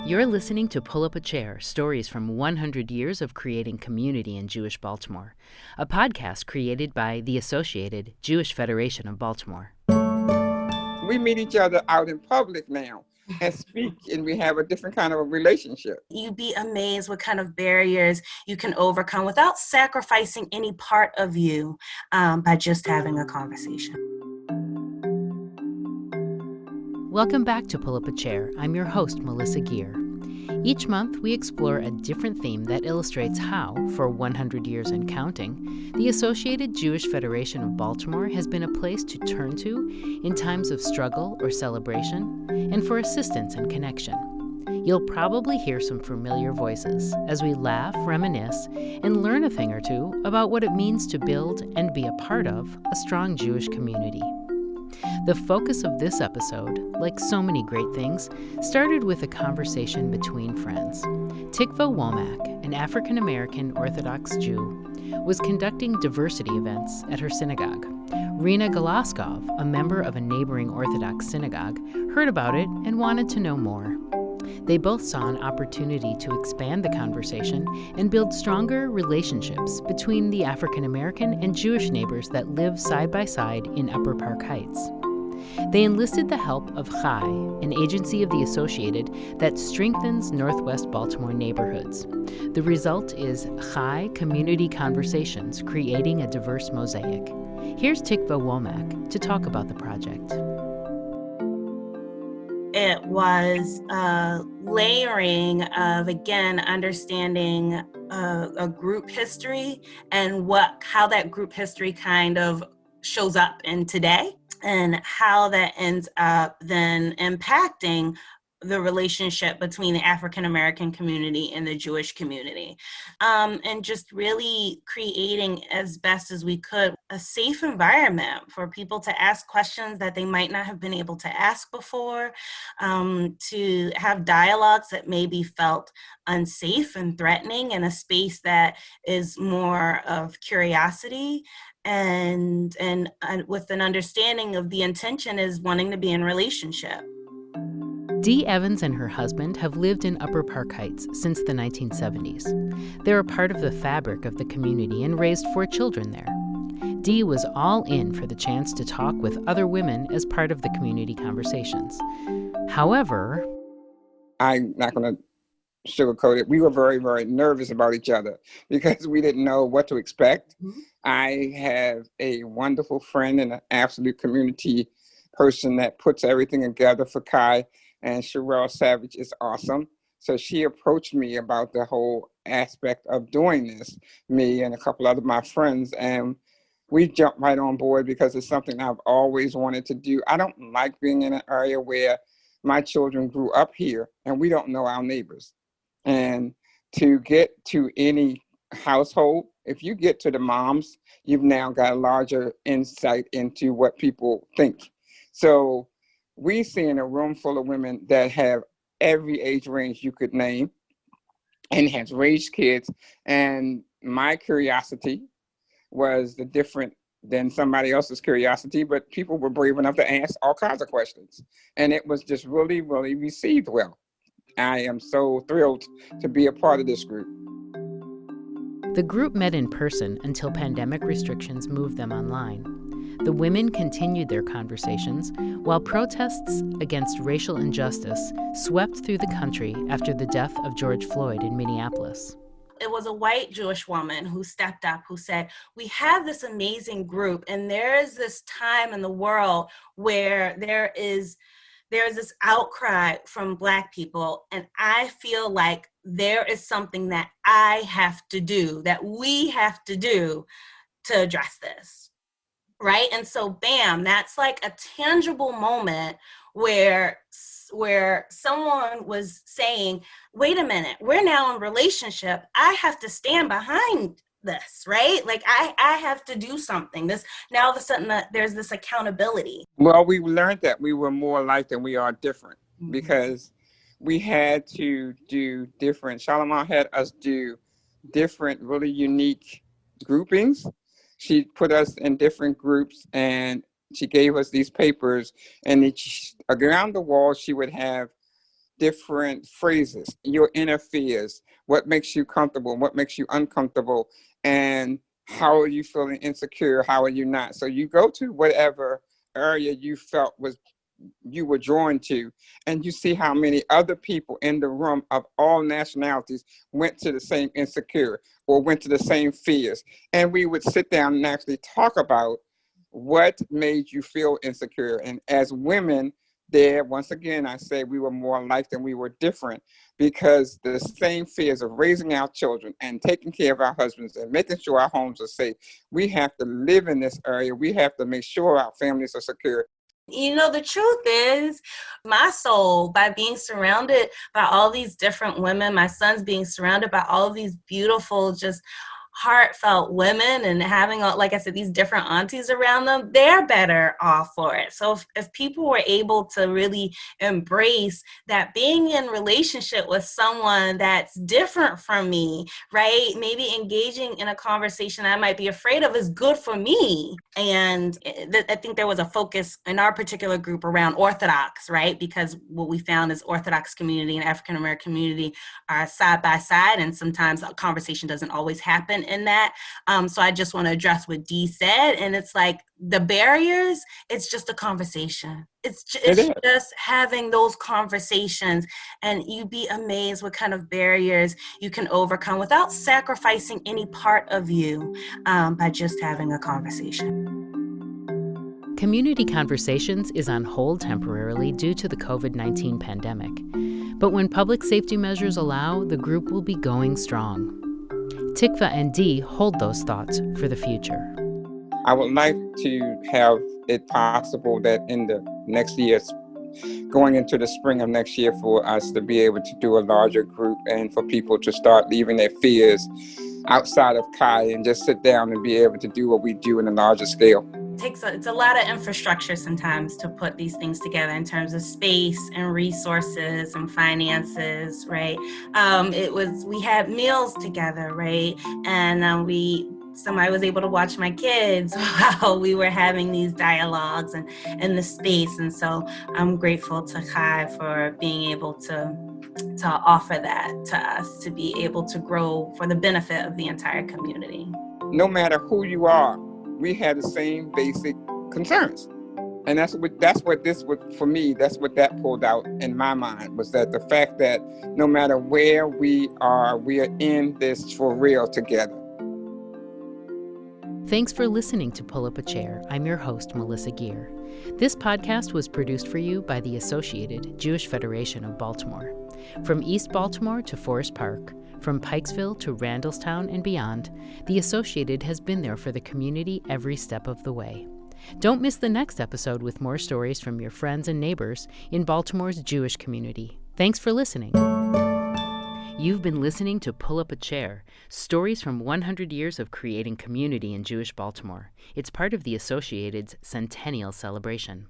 You're listening to Pull Up a Chair, stories from 100 years of creating community in Jewish Baltimore, a podcast created by the Associated Jewish Federation of Baltimore. We meet each other out in public now and speak, and we have a different kind of a relationship. You'd be amazed what kind of barriers you can overcome without sacrificing any part of you by just having a conversation. Welcome back to Pull Up a Chair. I'm your host, Melissa Geer. Each month, we explore a different theme that illustrates how, for 100 years and counting, the Associated Jewish Federation of Baltimore has been a place to turn to in times of struggle or celebration, and for assistance and connection. You'll probably hear some familiar voices as we laugh, reminisce, and learn a thing or two about what it means to build and be a part of a strong Jewish community. The focus of this episode, like so many great things, started with a conversation between friends. Tikvah Womack, an African-American Orthodox Jew, was conducting diversity events at her synagogue. Rena Golaskov, a member of a neighboring Orthodox synagogue, heard about it and wanted to know more. They both saw an opportunity to expand the conversation and build stronger relationships between the African-American and Jewish neighbors that live side by side in Upper Park Heights. They enlisted the help of Chai, an agency of the Associated that strengthens Northwest Baltimore neighborhoods. The result is Chai Community Conversations, creating a diverse mosaic. Here's Tikvah Womack to talk about the project. It was a layering of, again, understanding a group history and how that group history kind of shows up in today, and how that ends up then impacting the relationship between the African-American community and the Jewish community. And just really creating, as best as we could, a safe environment for people to ask questions that they might not have been able to ask before, to have dialogues that maybe felt unsafe and threatening in a space that is more of curiosity, and with an understanding of the intention is wanting to be in relationship. Dee Evans and her husband have lived in Upper Park Heights since the 1970s. They're a part of the fabric of the community and raised 4 children there. Dee was all in for the chance to talk with other women as part of the community conversations. However, I'm not going to sugarcoat it. We were very, very nervous about each other because we didn't know what to expect. Mm-hmm. I have a wonderful friend and an absolute community person that puts everything together for Kai, and Sherelle Savage is awesome. So she approached me about the whole aspect of doing this, me and a couple other my friends, and we jumped right on board because it's something I've always wanted to do. I don't like being in an area where my children grew up here and we don't know our neighbors. And to get to any household, if you get to the moms, you've now got a larger insight into what people think. So we see in a room full of women that have every age range you could name and has raised kids. And my curiosity was different than somebody else's curiosity, but people were brave enough to ask all kinds of questions. And it was just really, really received well. I am so thrilled to be a part of this group. The group met in person until pandemic restrictions moved them online. The women continued their conversations while protests against racial injustice swept through the country after the death of George Floyd in Minneapolis. It was a white Jewish woman who stepped up, who said, we have this amazing group, and there is this time in the world where there's this outcry from Black people, and I feel like there is something that I have to do, that we have to do to address this, right? And so, bam, that's like a tangible moment where someone was saying, wait a minute, we're now in relationship. I have to stand behind this, right? Like I have to do something. This now all of a sudden there's this accountability. Well, we learned that we were more alike than we are different, because we had to do different. Shalimar had us do different, really unique groupings. She put us in different groups and she gave us these papers, and around the wall she would have different phrases, your inner fears, what makes you comfortable, what makes you uncomfortable, and how are you feeling insecure, how are you not. So you go to whatever area you felt was you were drawn to, and you see how many other people in the room of all nationalities went to the same insecure or went to the same fears. And we would sit down and actually talk about what made you feel insecure. And as women, there, once again, I say we were more alike than we were different, because the same fears of raising our children and taking care of our husbands and making sure our homes are safe. We have to live in this area. We have to make sure our families are secure. You know, the truth is, my soul, by being surrounded by all these different women, my son's being surrounded by all these beautiful, just heartfelt women, and having, like I said, these different aunties around them, they're better off for it. So if people were able to really embrace that being in relationship with someone that's different from me, right? Maybe engaging in a conversation I might be afraid of is good for me. And I think there was a focus in our particular group around Orthodox, right? Because what we found is Orthodox community and African-American community are side by side, and sometimes a conversation doesn't always happen in that. So I just want to address what Dee said. And it's like the barriers, it's just a conversation. It's just having those conversations, and you'd be amazed what kind of barriers you can overcome without sacrificing any part of you, by just having a conversation. Community Conversations is on hold temporarily due to the COVID-19 pandemic. But when public safety measures allow, the group will be going strong. Tikvah and Dee hold those thoughts for the future. I would like to have it possible that in the next year, going into the spring of next year, for us to be able to do a larger group and for people to start leaving their fears outside of Kai and just sit down and be able to do what we do in a larger scale. It's a lot of infrastructure sometimes to put these things together in terms of space and resources and finances, right? We had meals together, right? And somebody was able to watch my kids while we were having these dialogues and in the space. And so I'm grateful to Kai for being able to offer that to us, to be able to grow for the benefit of the entire community. No matter who you are, we had the same basic concerns. And that's what this was for me. That's what that pulled out in my mind, was that the fact that no matter where we are in this for real together. Thanks for listening to Pull Up a Chair. I'm your host, Melissa Geer. This podcast was produced for you by the Associated Jewish Federation of Baltimore. From East Baltimore to Forest Park, from Pikesville to Randallstown and beyond, the Associated has been there for the community every step of the way. Don't miss the next episode with more stories from your friends and neighbors in Baltimore's Jewish community. Thanks for listening. You've been listening to Pull Up a Chair, stories from 100 years of creating community in Jewish Baltimore. It's part of the Associated's Centennial Celebration.